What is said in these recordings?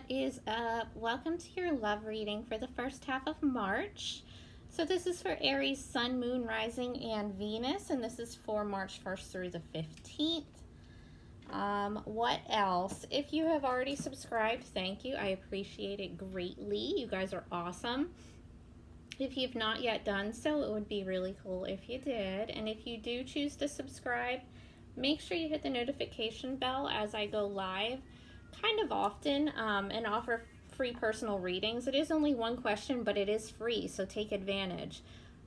What is up? Welcome to your love reading for the first half of March. So this is for Aries, Sun, Moon, Rising, and Venus, and this is for March 1st through the 15th. What else? If you have already subscribed, thank you. I appreciate it greatly. You guys are awesome. If you've not yet done so, it would be really cool if you did. And if you do choose to subscribe, make sure you hit the notification bell as I go live kind of often and offer free personal readings. It is only one question, but it is free, so take advantage.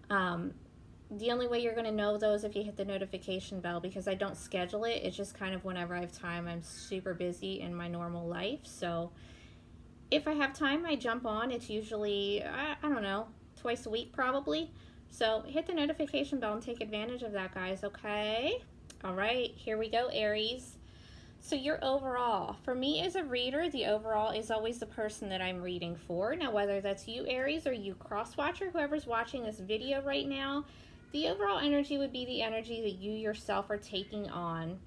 The only way you're going to know those if you hit the notification bell, because I don't schedule it. It's just kind of whenever I have time. I'm super busy in my normal life, so if I have time, I jump on. It's usually, I don't know, twice a week probably. So hit the notification bell and take advantage of that, guys, okay? All right, here we go, Aries. So your overall, for me as a reader, the overall is always the person that I'm reading for. Now, whether that's you, Aries, or you cross-watcher, whoever's watching this video right now, the overall energy would be the energy that you yourself are taking on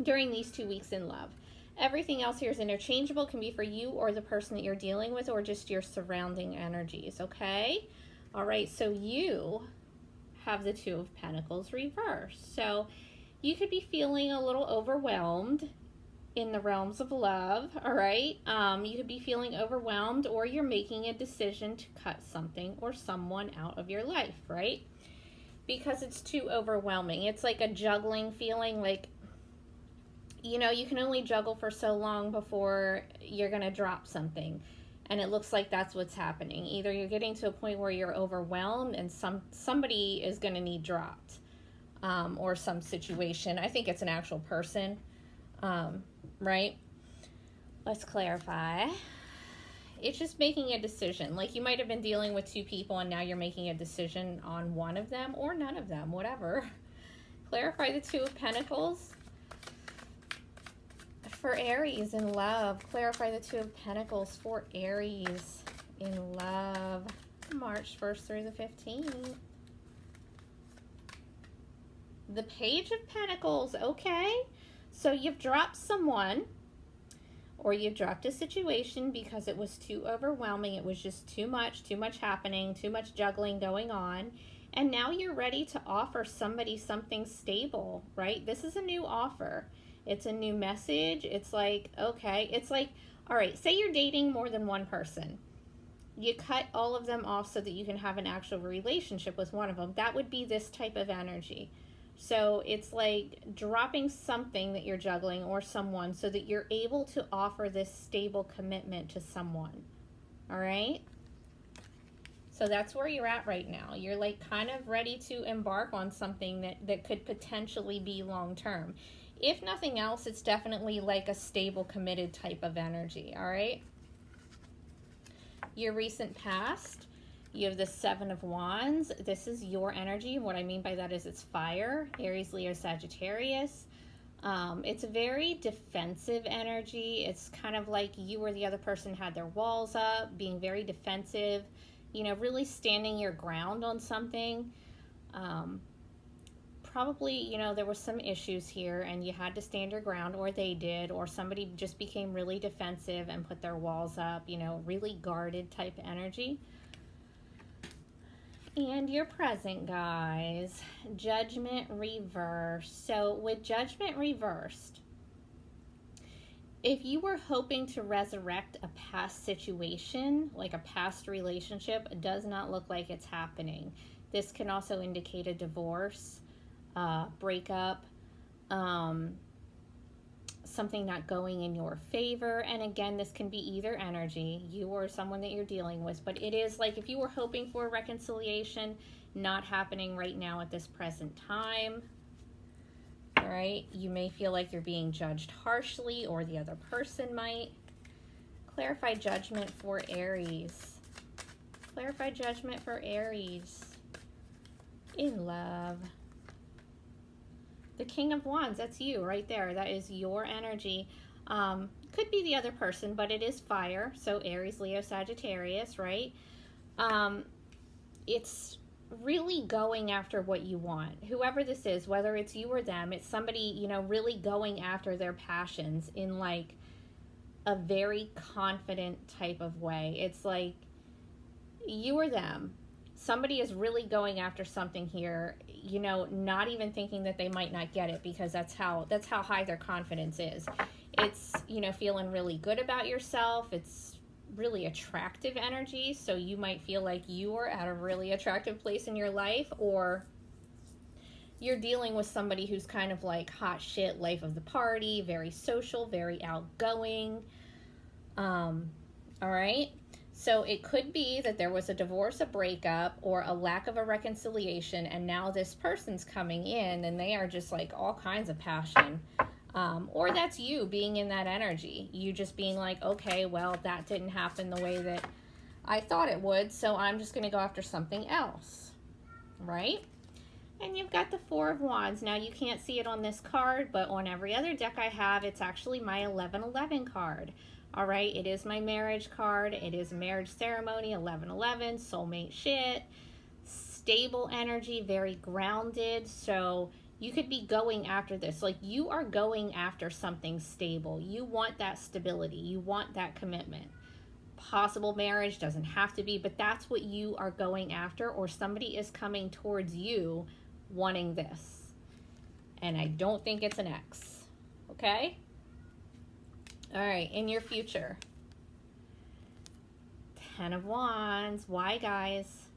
during these 2 weeks in love. Everything else here is interchangeable, can be for you or the person that you're dealing with, or just your surrounding energies, okay? All right, so you have the Two of Pentacles reversed. So you could be feeling a little overwhelmed in the realms of love, all right? You could be feeling overwhelmed, or you're making a decision to cut something or someone out of your life, right? Because it's too overwhelming. It's like a juggling feeling, like, you know, you can only juggle for so long before you're going to drop something. And it looks like that's what's happening. Either you're getting to a point where you're overwhelmed and somebody is going to need dropped. Or some situation. I think it's an actual person, right? Let's clarify. It's just making a decision. Like, you might have been dealing with two people and now you're making a decision on one of them or none of them, whatever. Clarify the Two of Pentacles. For Aries in love, clarify the Two of Pentacles for Aries in love, March 1st through the 15th. The Page of Pentacles, okay? So you've dropped someone, or you've dropped a situation because it was too overwhelming. It was just too much happening, too much juggling going on. And now you're ready to offer somebody something stable, right? This is a new offer. It's a new message. It's like, okay, it's like, all right, say you're dating more than one person. You cut all of them off so that you can have an actual relationship with one of them. That would be this type of energy. So it's like dropping something that you're juggling or someone so that you're able to offer this stable commitment to someone. All right? So that's where you're at right now. You're like kind of ready to embark on something that could potentially be long-term. If nothing else, it's definitely like a stable, committed type of energy. All right? Your recent past. You have the Seven of Wands. This is your energy. What I mean by that is it's fire, Aries, Leo, Sagittarius. It's a very defensive energy. It's kind of like you or the other person had their walls up, being very defensive, you know, really standing your ground on something. Probably, you know, there were some issues here and you had to stand your ground, or they did, or somebody just became really defensive and put their walls up, you know, really guarded type energy. And your present, guys, Judgment reversed. So with Judgment reversed, if you were hoping to resurrect a past situation, like a past relationship, it does not look like it's happening. This can also indicate a divorce, breakup, something not going in your favor. And again, this can be either energy, you or someone that you're dealing with, but it is like if you were hoping for a reconciliation, not happening right now at this present time. All right, you may feel like you're being judged harshly, or the other person might. Clarify Judgment for Aries. Clarify Judgment for Aries in love. The King of Wands, that's you right there. That is your energy. Could be the other person, but it is fire. So Aries, Leo, Sagittarius, right? It's really going after what you want. Whoever this is, whether it's you or them, it's somebody, you know, really going after their passions in like a very confident type of way. It's like you or them. Somebody is really going after something here, you know, not even thinking that they might not get it, because that's how high their confidence is. It's, you know, feeling really good about yourself. It's really attractive energy, so you might feel like you are at a really attractive place in your life, or you're dealing with somebody who's kind of like hot shit, life of the party, very social, very outgoing. All right. So it could be that there was a divorce, a breakup, or a lack of a reconciliation, and now this person's coming in and they are just like all kinds of passion. Or that's you being in that energy. You just being like, okay, well, that didn't happen the way that I thought it would, so I'm just going to go after something else. Right? And you've got the Four of Wands. Now, you can't see it on this card, but on every other deck I have, it's actually my 1111 card. All right, it is my marriage card. It is marriage ceremony, 1111, soulmate shit, stable energy, very grounded. So you could be going after this. Like, you are going after something stable. You want that stability. You want that commitment. Possible marriage, doesn't have to be, but that's what you are going after, or somebody is coming towards you wanting this. And I don't think it's an ex. Okay? All right, in your future. 10 of Wands. Why, guys?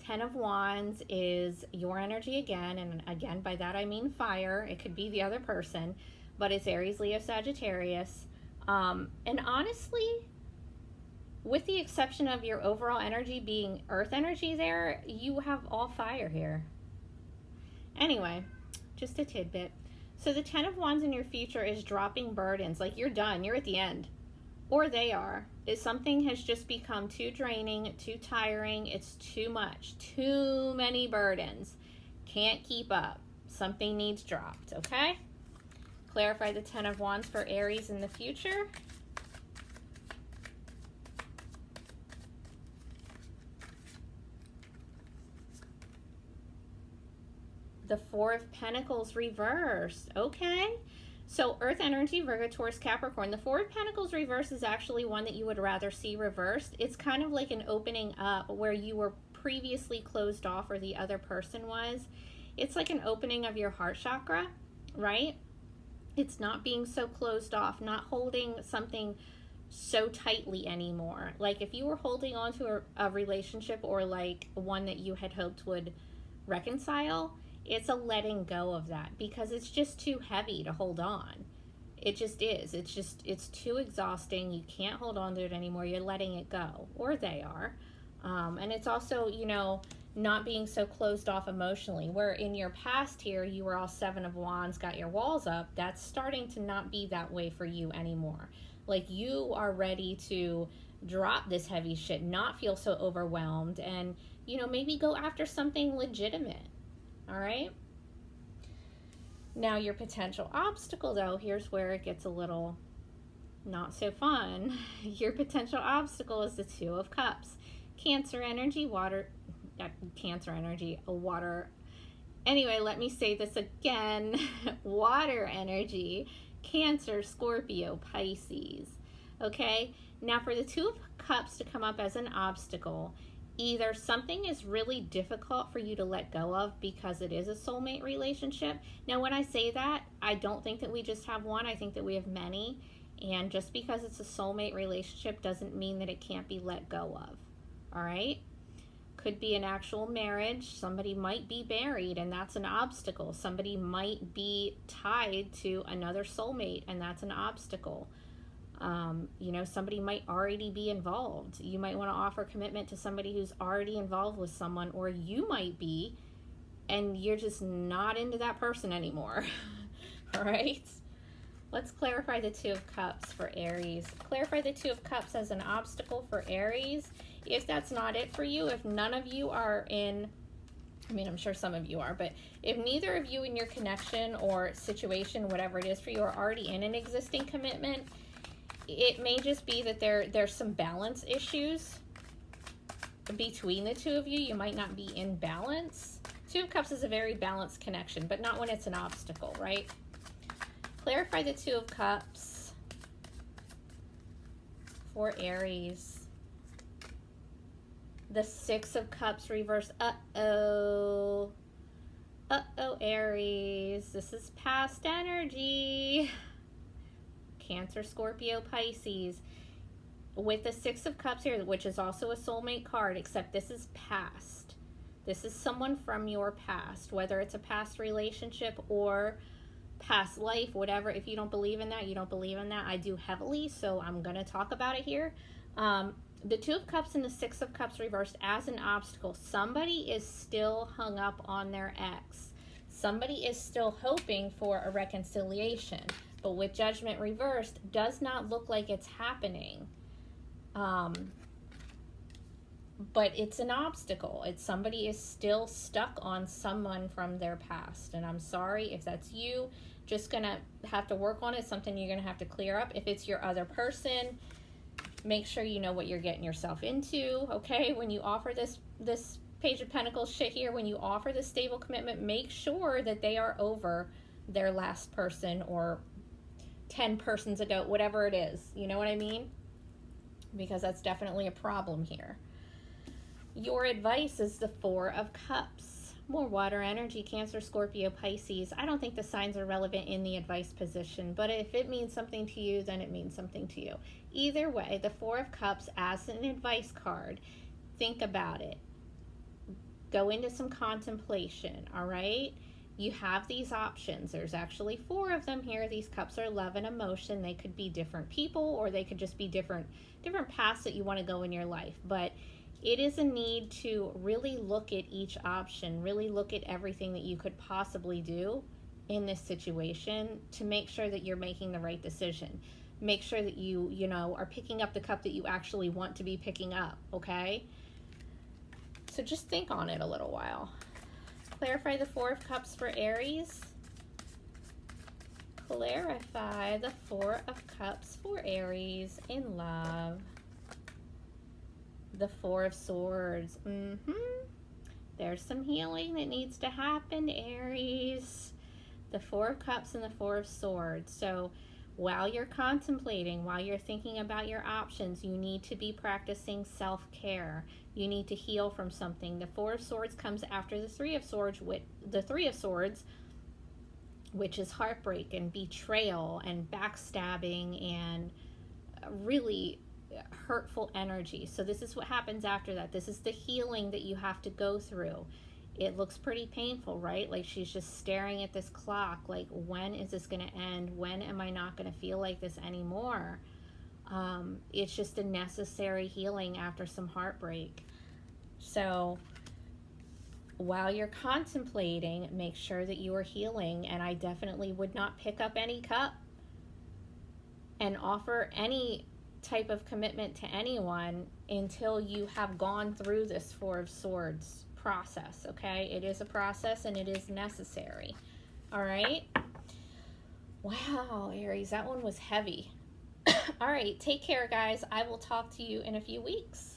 10 of Wands is your energy again, and again, by that I mean fire. It could be the other person, but it's Aries, Leo, Sagittarius. And honestly, with the exception of your overall energy being earth energy there, you have all fire here. Anyway, just a tidbit. So the 10 of Wands in your future is dropping burdens. Like, you're done. You're at the end. Or they are. If something has just become too draining, too tiring, it's too much. Too many burdens. Can't keep up. Something needs dropped, okay? Clarify the 10 of Wands for Aries in the future. The Four of Pentacles reversed. Okay. So Earth energy, Virgo, Taurus, Capricorn. The Four of Pentacles reversed is actually one that you would rather see reversed. It's kind of like an opening up where you were previously closed off, or the other person was. It's like an opening of your heart chakra, right? It's not being so closed off, not holding something so tightly anymore. Like, if you were holding on to a relationship, or like one that you had hoped would reconcile, it's a letting go of that, because it's just too heavy to hold on. It just is. It's too exhausting. You can't hold on to it anymore. You're letting it go, or they are. And it's also, you know, not being so closed off emotionally, where in your past here, you were all 7 of Wands, got your walls up. That's starting to not be that way for you anymore. Like, you are ready to drop this heavy shit, not feel so overwhelmed, and, you know, maybe go after something legitimate. All right. Now, your potential obstacle, though, here's where it gets a little not so fun. Your potential obstacle is the Two of Cups. Cancer energy, water. Anyway, let me say this again. Water energy, Cancer, Scorpio, Pisces. Okay. Now, for the Two of Cups to come up as an obstacle, either something is really difficult for you to let go of because it is a soulmate relationship. Now, when I say that, I don't think that we just have one. I think that we have many. And just because it's a soulmate relationship doesn't mean that it can't be let go of. All right? Could be an actual marriage. Somebody might be married, and that's an obstacle. Somebody might be tied to another soulmate, and that's an obstacle. You know, somebody might already be involved. You might want to offer commitment to somebody who's already involved with someone, or you might be, and you're just not into that person anymore. All right. Let's clarify the Two of Cups for Aries. Clarify the Two of Cups as an obstacle for Aries. If that's not it for you, if none of you are in, I mean, I'm sure some of you are, but if neither of you in your connection or situation, whatever it is for you, are already in an existing commitment, it may just be that there's some balance issues between the two of you. You might not be in balance. Two of Cups is a very balanced connection, but not when it's an obstacle, right? Clarify the Two of Cups for Aries. The Six of Cups reverse. Uh-oh. Uh-oh, Aries. This is past energy. Cancer, Scorpio, Pisces. With the Six of Cups here, which is also a soulmate card, except this is past. This is someone from your past, whether it's a past relationship or past life, whatever. If you don't believe in that, you don't believe in that. I do heavily, so I'm going to talk about it here. The Two of Cups and the Six of Cups reversed as an obstacle. Somebody is still hung up on their ex. Somebody is still hoping for a reconciliation. But with Judgment reversed, does not look like it's happening. But it's an obstacle. It's somebody is still stuck on someone from their past. And I'm sorry if that's you. Just going to have to work on it. Something you're going to have to clear up. If it's your other person, make sure you know what you're getting yourself into, okay? When you offer this Page of Pentacles shit here, when you offer this stable commitment, make sure that they are over their last person or 10 persons ago, whatever it is. You know what I mean? Because that's definitely a problem here. Your advice is the Four of Cups. More water energy, Cancer, Scorpio, Pisces. I don't think the signs are relevant in the advice position, but if it means something to you, then it means something to you. Either way, the Four of Cups as an advice card, think about it. Go into some contemplation, all right? You have these options. There's actually four of them here. These cups are love and emotion. They could be different people, or they could just be different paths that you want to go in your life. But it is a need to really look at each option, really look at everything that you could possibly do in this situation to make sure that you're making the right decision. Make sure that you are picking up the cup that you actually want to be picking up, okay? So just think on it a little while. Clarify the Four of Cups for Aries. Clarify the Four of Cups for Aries in love. The Four of Swords. There's some healing that needs to happen, Aries. The Four of Cups and the Four of Swords. So while you're contemplating, while you're thinking about your options, you need to be practicing self-care. You need to heal from something. The Four of Swords comes after the Three of Swords, which is heartbreak and betrayal and backstabbing and really hurtful energy. So this is what happens after that. This is the healing that you have to go through. It looks pretty painful, right? Like she's just staring at this clock. Like, when is this going to end? When am I not going to feel like this anymore? It's just a necessary healing after some heartbreak. So while you're contemplating, make sure that you are healing. And I definitely would not pick up any cup and offer any type of commitment to anyone until you have gone through this Four of Swords process, okay? It is a process and it is necessary. All right? Wow, Aries, that one was heavy. All right, take care, guys. I will talk to you in a few weeks.